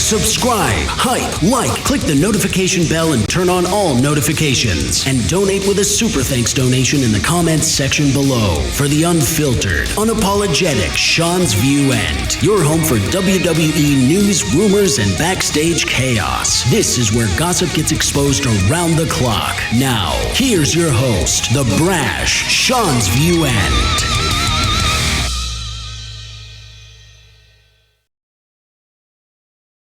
Subscribe, hype, like, click the notification bell and turn on all notifications. And donate with a super thanks donation in the comments section below for the unfiltered, unapologetic SeanzViewEnt, your home for WWE news, rumors, and backstage chaos. This is where gossip gets exposed around the clock. Now, here's your host, the brash SeanzViewEnt.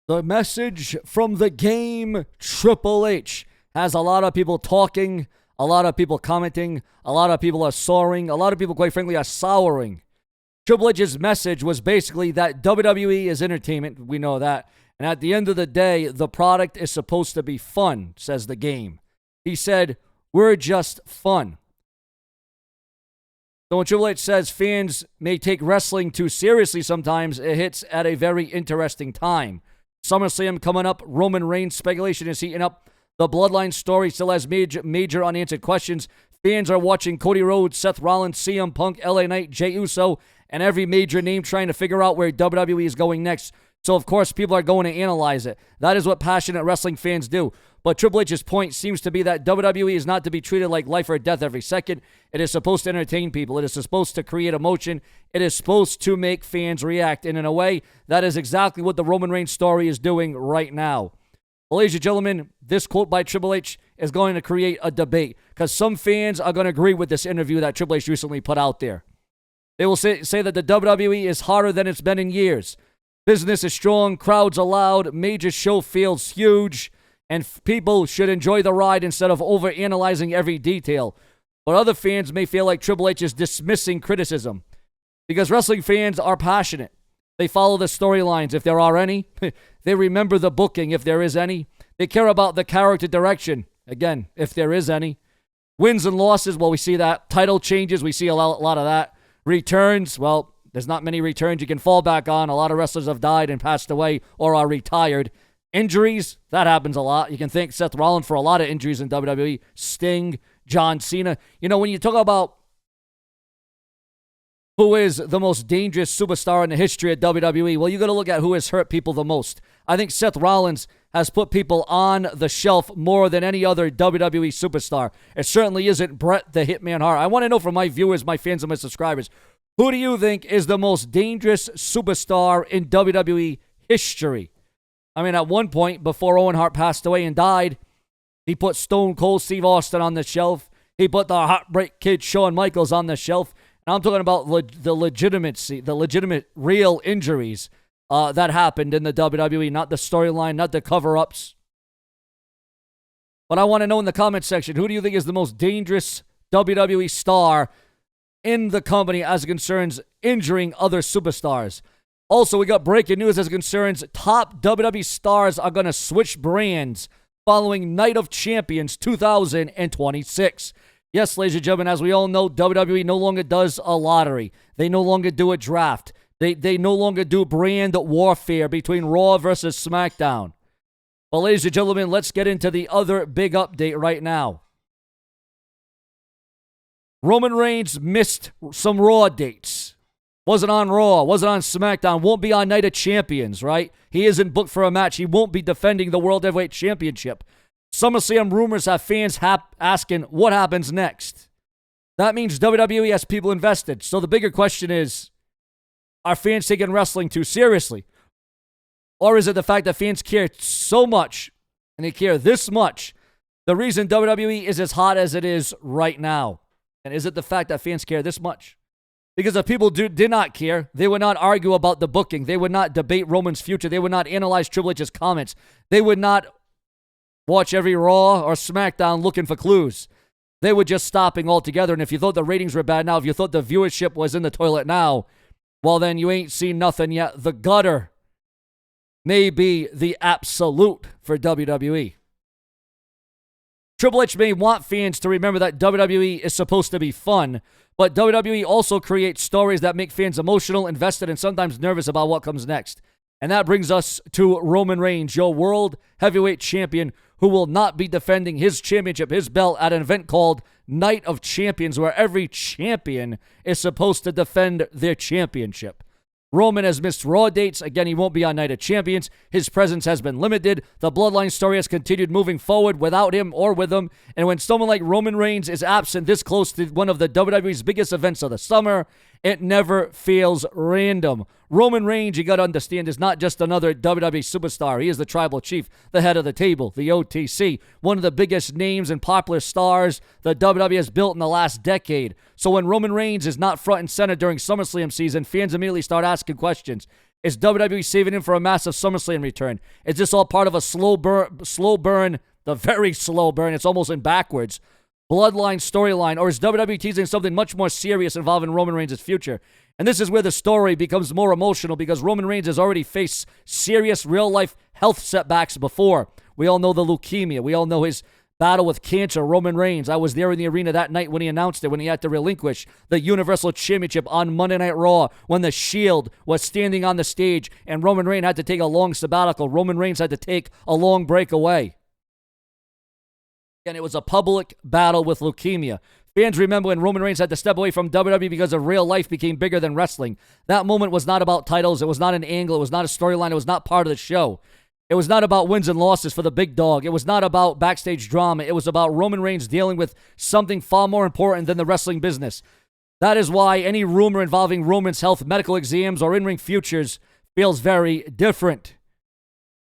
The message from the game, Triple H, has a lot of people talking, a lot of people commenting, a lot of people are soaring, a lot of people, quite frankly, are souring. Triple H's message was basically that WWE is entertainment, we know that, and at the end of the day, the product is supposed to be fun, says the game. He said, we're just fun. So when Triple H says fans may take wrestling too seriously sometimes, it hits at a very interesting time. SummerSlam coming up. Roman Reigns speculation is heating up. The Bloodline story still has major unanswered questions. Fans are watching Cody Rhodes, Seth Rollins, CM Punk, LA Knight, Jey Uso, and every major name trying to figure out where WWE is going next. So, of course, people are going to analyze it. That is what passionate wrestling fans do. But Triple H's point seems to be that WWE is not to be treated like life or death every second. It is supposed to entertain people. It is supposed to create emotion. It is supposed to make fans react. And in a way, that is exactly what the Roman Reigns story is doing right now. Well, ladies and gentlemen, this quote by Triple H is going to create a debate because some fans are going to agree with this interview that Triple H recently put out there. They will say that the WWE is harder than it's been in years. Business is strong, crowds are loud, major show feels huge, and people should enjoy the ride instead of overanalyzing every detail. But other fans may feel like Triple H is dismissing criticism because wrestling fans are passionate. They follow the storylines, if there are any. They remember the booking, if there is any. They care about the character direction, again, if there is any. Wins and losses, well, we see that. Title changes, we see a lot of that. Returns, well, there's not many returns you can fall back on. A lot of wrestlers have died and passed away or are retired. Injuries, that happens a lot. You can thank Seth Rollins for a lot of injuries in WWE. Sting, John Cena. You know, when you talk about who is the most dangerous superstar in the history of WWE, well, you got to look at who has hurt people the most. I think Seth Rollins has put people on the shelf more than any other WWE superstar. It certainly isn't Bret the Hitman Hart. I want to know from my viewers, my fans, and my subscribers, who do you think is the most dangerous superstar in WWE history? I mean, at one point, before Owen Hart passed away and died, he put Stone Cold Steve Austin on the shelf. He put the Heartbreak Kid Shawn Michaels on the shelf. And I'm talking about the legitimate real injuries that happened in the WWE, not the storyline, not the cover-ups. But I want to know in the comment section, who do you think is the most dangerous WWE star in the company as it concerns injuring other superstars? Also, we got breaking news as it concerns top WWE stars are going to switch brands following Night of Champions 2026. Yes, ladies and gentlemen, as we all know, WWE no longer does a lottery. They no longer do a draft. They no longer do brand warfare between Raw versus SmackDown. But ladies and gentlemen, let's get into the other big update right now. Roman Reigns missed some Raw dates. Wasn't on Raw, wasn't on SmackDown, won't be on Night of Champions, right? He isn't booked for a match. He won't be defending the World Heavyweight Championship. SummerSlam rumors have fans asking what happens next. That means WWE has people invested. So the bigger question is, are fans taking wrestling too seriously? Or is it the fact that fans care so much, and they care this much, the reason WWE is as hot as it is right now? And is it the fact that fans care this much? Because if people did not care, they would not argue about the booking. They would not debate Roman's future. They would not analyze Triple H's comments. They would not watch every Raw or SmackDown looking for clues. They were just stopping altogether. And if you thought the ratings were bad now, if you thought the viewership was in the toilet now, well, then you ain't seen nothing yet. The gutter may be the absolute for WWE. Triple H may want fans to remember that WWE is supposed to be fun, but WWE also creates stories that make fans emotional, invested, and sometimes nervous about what comes next. And that brings us to Roman Reigns, your World Heavyweight Champion, who will not be defending his championship, his belt, at an event called Night of Champions, where every champion is supposed to defend their championship. Roman has missed Raw dates. Again, he won't be on Night of Champions. His presence has been limited. The Bloodline story has continued moving forward without him or with him. And when someone like Roman Reigns is absent this close to one of the WWE's biggest events of the summer, it never feels random. Roman Reigns, you got to understand, is not just another WWE superstar. He is the tribal chief, the head of the table, the OTC, one of the biggest names and popular stars the WWE has built in the last decade. So when Roman Reigns is not front and center during SummerSlam season, fans immediately start asking questions. Is WWE saving him for a massive SummerSlam return? Is this all part of a slow burn, the very slow burn, it's almost in backwards, Bloodline storyline, or is WWE teasing something much more serious involving Roman Reigns' future? And this is where the story becomes more emotional because Roman Reigns has already faced serious real-life health setbacks before. We all know the leukemia. We all know his battle with cancer. Roman Reigns, I was there in the arena that night when he announced it, when he had to relinquish the Universal Championship on Monday Night Raw, when the Shield was standing on the stage and Roman Reigns had to take a long sabbatical. Roman Reigns had to take a long break away. And it was a public battle with leukemia. Fans remember when Roman Reigns had to step away from WWE because of real life became bigger than wrestling. That moment was not about titles. It was not an angle. It was not a storyline. It was not part of the show. It was not about wins and losses for the big dog. It was not about backstage drama. It was about Roman Reigns dealing with something far more important than the wrestling business. That is why any rumor involving Roman's health, medical exams, or in-ring futures feels very different.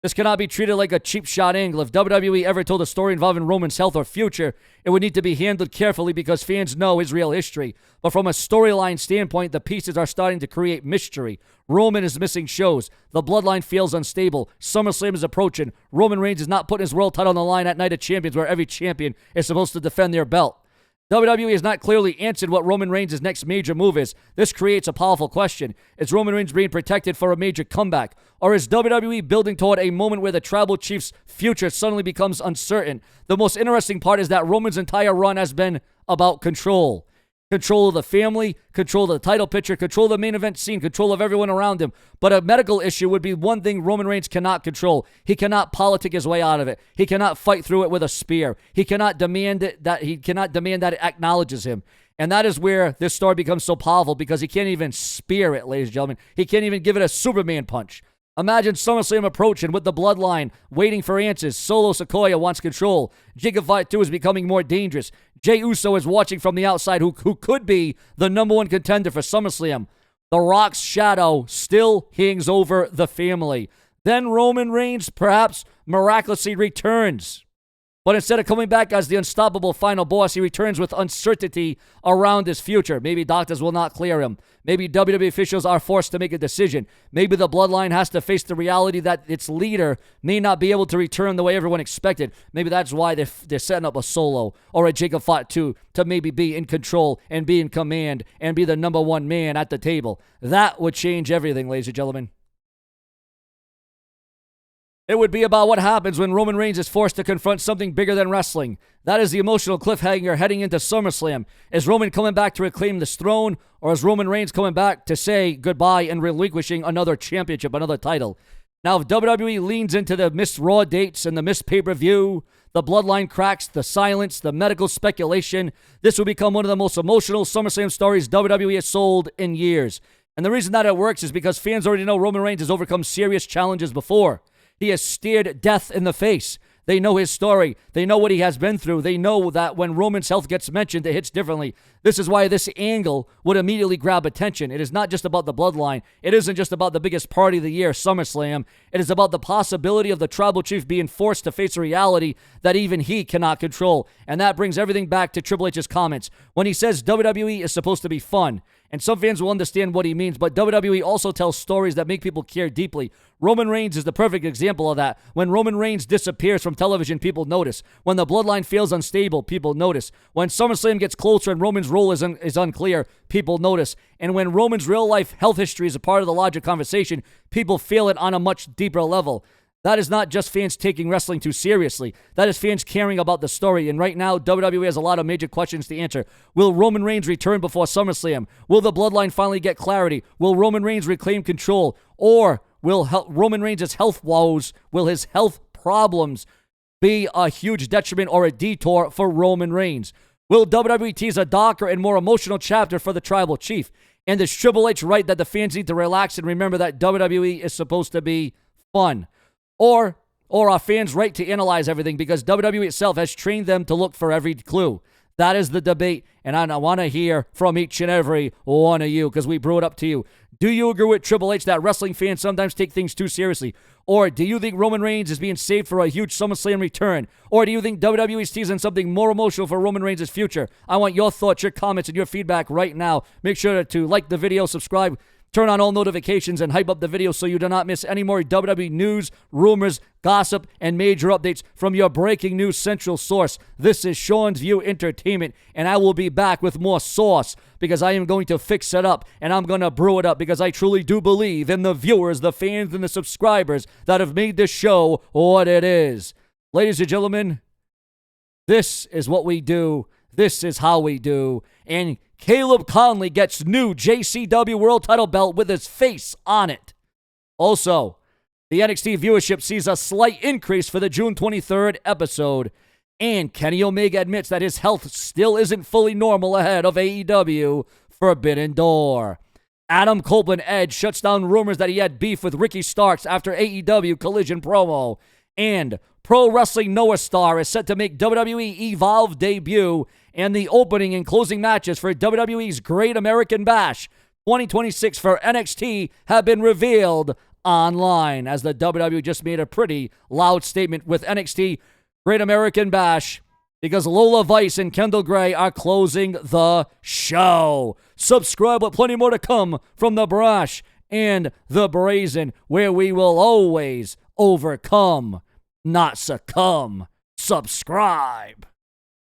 This cannot be treated like a cheap shot angle. If WWE ever told a story involving Roman's health or future, it would need to be handled carefully because fans know his real history. But from a storyline standpoint, the pieces are starting to create mystery. Roman is missing shows. The Bloodline feels unstable. SummerSlam is approaching. Roman Reigns is not putting his world title on the line at Night of Champions, where every champion is supposed to defend their belt. WWE has not clearly answered what Roman Reigns' next major move is. This creates a powerful question. Is Roman Reigns being protected for a major comeback? Or is WWE building toward a moment where the Tribal Chief's future suddenly becomes uncertain? The most interesting part is that Roman's entire run has been about control. Control of the family, control of the title picture, control of the main event scene, control of everyone around him. But a medical issue would be one thing Roman Reigns cannot control. He cannot politic his way out of it. He cannot fight through it with a spear. He cannot demand that it acknowledges him. And that is where this story becomes so powerful because he can't even spear it, ladies and gentlemen. He can't even give it a Superman punch. Imagine SummerSlam approaching with the Bloodline waiting for answers. Solo Sikoa wants control. Jacob Fight 2 is becoming more dangerous. Jey Uso is watching from the outside who could be the number one contender for SummerSlam. The Rock's shadow still hangs over the family. Then Roman Reigns perhaps miraculously returns. But instead of coming back as the unstoppable final boss, he returns with uncertainty around his future. Maybe doctors will not clear him. Maybe WWE officials are forced to make a decision. Maybe the Bloodline has to face the reality that its leader may not be able to return the way everyone expected. Maybe that's why they're setting up a Solo or a Jacob Fott 2 to maybe be in control and be in command and be the number one man at the table. That would change everything, ladies and gentlemen. It would be about what happens when Roman Reigns is forced to confront something bigger than wrestling. That is the emotional cliffhanger heading into SummerSlam. Is Roman coming back to reclaim this throne, or is Roman Reigns coming back to say goodbye and relinquishing another championship, another title? Now, if WWE leans into the missed Raw dates and the missed pay-per-view, the Bloodline cracks, the silence, the medical speculation, this will become one of the most emotional SummerSlam stories WWE has sold in years. And the reason that it works is because fans already know Roman Reigns has overcome serious challenges before. He has stared death in the face. They know his story. They know what he has been through. They know that when Roman's health gets mentioned, it hits differently. This is why this angle would immediately grab attention. It is not just about the Bloodline. It isn't just about the biggest party of the year, SummerSlam. It is about the possibility of the Tribal Chief being forced to face a reality that even he cannot control. And that brings everything back to Triple H's comments. When he says WWE is supposed to be fun, and some fans will understand what he means, but WWE also tells stories that make people care deeply. Roman Reigns is the perfect example of that. When Roman Reigns disappears from television, people notice. When the Bloodline feels unstable, people notice. When SummerSlam gets closer and Roman's role is unclear, people notice. And when Roman's real-life health history is a part of the larger conversation, people feel it on a much deeper level. That is not just fans taking wrestling too seriously. That is fans caring about the story. And right now, WWE has a lot of major questions to answer. Will Roman Reigns return before SummerSlam? Will the Bloodline finally get clarity? Will Roman Reigns reclaim control? Or will Roman Reigns' health woes, will his health problems be a huge detriment or a detour for Roman Reigns? Will WWE tease a darker and more emotional chapter for the Tribal Chief? And is Triple H right that the fans need to relax and remember that WWE is supposed to be fun? Or are fans right to analyze everything because WWE itself has trained them to look for every clue? That is the debate, and I want to hear from each and every one of you because we brew it up to you. Do you agree with Triple H that wrestling fans sometimes take things too seriously? Or do you think Roman Reigns is being saved for a huge SummerSlam return? Or do you think WWE is teasing something more emotional for Roman Reigns' future? I want your thoughts, your comments, and your feedback right now. Make sure to like the video, subscribe, turn on all notifications, and hype up the video so you do not miss any more WWE news, rumors, gossip, and major updates from your breaking news central source. This is Sean's View Entertainment, and I will be back with more sauce because I am going to fix it up, and I'm going to brew it up because I truly do believe in the viewers, the fans, and the subscribers that have made this show what it is. Ladies and gentlemen, this is what we do. This is how we do. And Caleb Conley gets new JCW World Title belt with his face on it. Also, the NXT viewership sees a slight increase for the June 23rd episode. And Kenny Omega admits that his health still isn't fully normal ahead of AEW Forbidden Door. Adam Copeland Edge shuts down rumors that he had beef with Ricky Starks after AEW Collision promo. And Pro Wrestling Noah Star is set to make WWE Evolve debut, and the opening and closing matches for WWE's Great American Bash 2026 for NXT have been revealed online, as the WWE just made a pretty loud statement with NXT Great American Bash because Lola Vice and Kendall Gray are closing the show. Subscribe with plenty more to come from the Brash and the Brazen, where we will always overcome, not succumb. Subscribe.